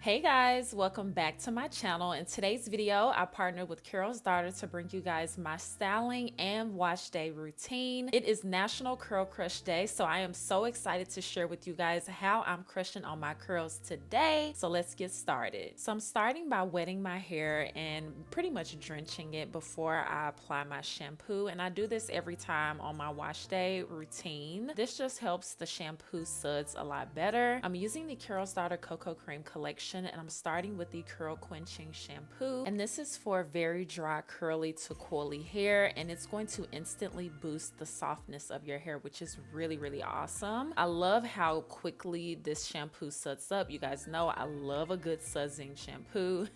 Hey guys, welcome back to my channel. In today's video, I partnered with Carol's daughter to bring you guys my styling and wash day routine. It is National Curl Crush Day, so I am so excited to share with you guys how I'm crushing on my curls today. So let's get started. So I'm starting by wetting my hair and pretty much drenching it before I apply my shampoo. And I do this every time on my wash day routine. This just helps the shampoo suds a lot better. I'm using the Carol's Daughter Coco Cream collection, and I'm starting with the Curl Quenching shampoo, and this is for very dry, curly to coily hair, and it's going to instantly boost the softness of your hair, which is really awesome. I love how quickly this shampoo suds up. You guys know I love a good sudsing shampoo.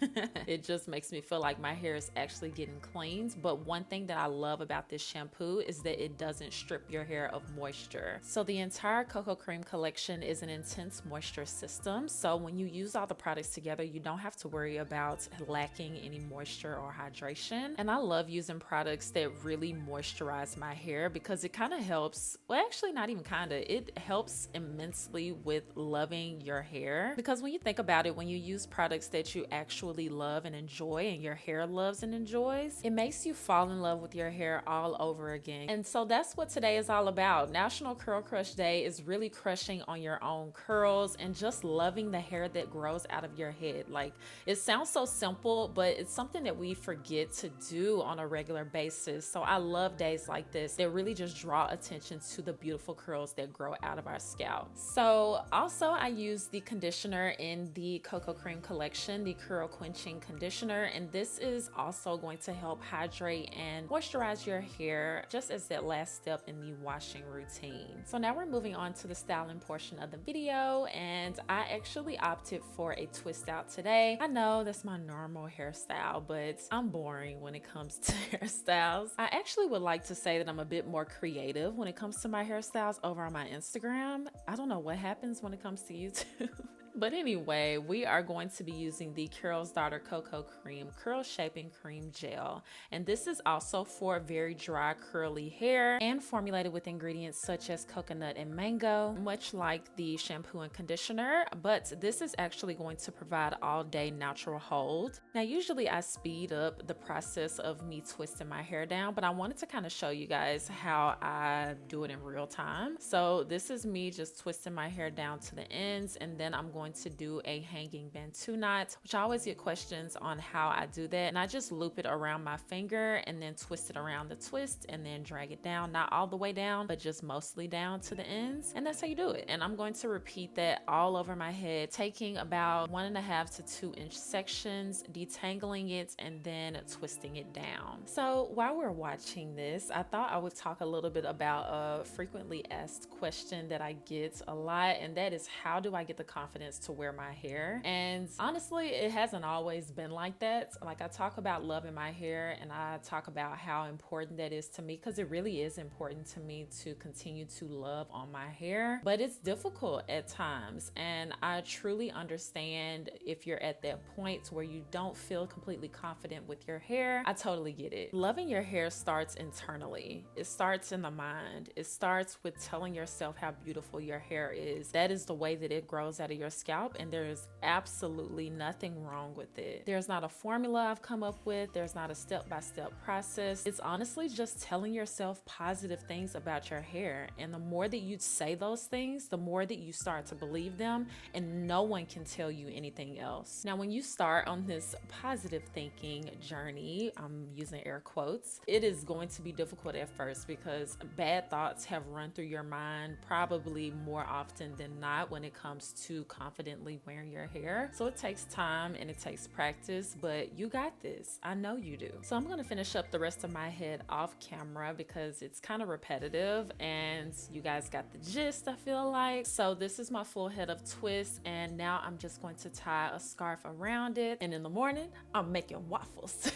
It just makes me feel like my hair is actually getting cleaned. But one thing that I love about this shampoo is that it doesn't strip your hair of moisture. So the entire Coco Cream collection is an intense moisture system, so when you use all the products together, you don't have to worry about lacking any moisture or hydration. And I love using products that really moisturize my hair because it kind of helps, well, actually not even kind of, it helps immensely with loving your hair. Because when you think about it, when you use products that you actually love and enjoy and your hair loves and enjoys, it makes you fall in love with your hair all over again. And so that's what today is all about. National Curl Crush Day is really crushing on your own curls and just loving the hair that grows out of your head. Like, it sounds so simple, but it's something that we forget to do on a regular basis. So I love days like this that really just draw attention to the beautiful curls that grow out of our scalp. So also I use the conditioner in the Coco Cream collection, the Curl Quenching conditioner, and this is also going to help hydrate and moisturize your hair just as that last step in the washing routine. So now we're moving on to the styling portion of the video, and I actually opted for a twist out today. I know that's my normal hairstyle, but I'm boring when it comes to hairstyles. I actually would like to say that I'm a bit more creative when it comes to my hairstyles over on my Instagram. I don't know what happens when it comes to YouTube. But anyway, we are going to be using the Carol's Daughter Coco Cream Curl Shaping Cream Gel. And this is also for very dry, curly hair and formulated with ingredients such as coconut and mango, much like the shampoo and conditioner. But this is actually going to provide all day natural hold. Now, usually I speed up the process of me twisting my hair down, but I wanted to kind of show you guys how I do it in real time. So this is me just twisting my hair down to the ends, and then I'm going to do a hanging Bantu knot, which I always get questions on how I do that. And I just loop it around my finger and then twist it around the twist and then drag it down, not all the way down, but just mostly down to the ends. And that's how you do it. And I'm going to repeat that all over my head, taking about 1.5 to 2 inch sections, detangling it, and then twisting it down. So while we're watching this, I thought I would talk a little bit about a frequently asked question that I get a lot, and that is, how do I get the confidence to wear my hair? And honestly, it hasn't always been like that. Like, I talk about loving my hair and I talk about how important that is to me, because it really is important to me to continue to love on my hair, but it's difficult at times. And I truly understand if you're at that point where you don't feel completely confident with your hair. I totally get it. Loving your hair starts internally. It starts in the mind. It starts with telling yourself how beautiful your hair is. That is the way that it grows out of your scalp, and there is absolutely nothing wrong with it. There's not a formula I've come up with. There's not a step-by-step process. It's honestly just telling yourself positive things about your hair, and the more that you say those things, the more that you start to believe them, and no one can tell you anything else. Now, when you start on this positive thinking journey, I'm using air quotes, it is going to be difficult at first because bad thoughts have run through your mind probably more often than not when it comes to confidently wearing your hair. So it takes time and it takes practice, but you got this. I know you do. So I'm going to finish up the rest of my head off camera because it's kind of repetitive and you guys got the gist, I feel like. So this is my full head of twists, and now I'm just going to tie a scarf around it, and in the morning I'm making waffles.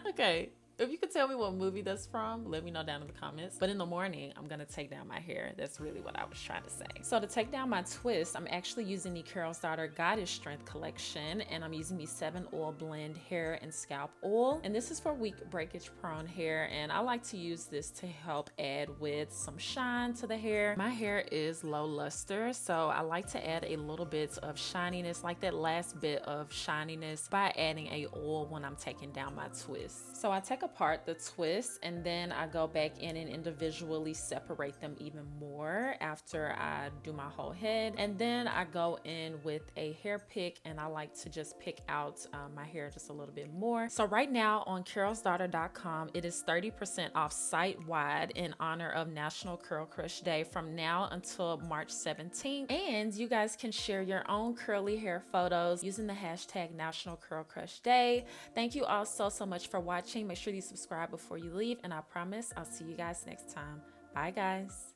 Okay. If you could tell me what movie that's from, let me know down in the comments. But in the morning, I'm gonna take down my hair. That's really what I was trying to say. So to take down my twist, I'm actually using the Carol's Daughter Goddess Strength collection, and I'm using the 7 Oil Blend Hair and Scalp Oil. And this is for weak breakage prone hair, and I like to use this to help add with some shine to the hair. My hair is low luster, so I like to add a little bit of shininess, like that last bit of shininess, by adding a oil when I'm taking down my twist. So I take apart the twist and then I go back in and individually separate them even more after I do my whole head. And then I go in with a hair pick, and I like to just pick out my hair just a little bit more. So right now on carolsdaughter.com, it is 30% off site-wide in honor of National Curl Crush Day from now until March 17th. And you guys can share your own curly hair photos using the hashtag National Curl Crush Day. Thank you all so much for watching. Make sure you subscribe before you leave, and I promise I'll see you guys next time. Bye guys.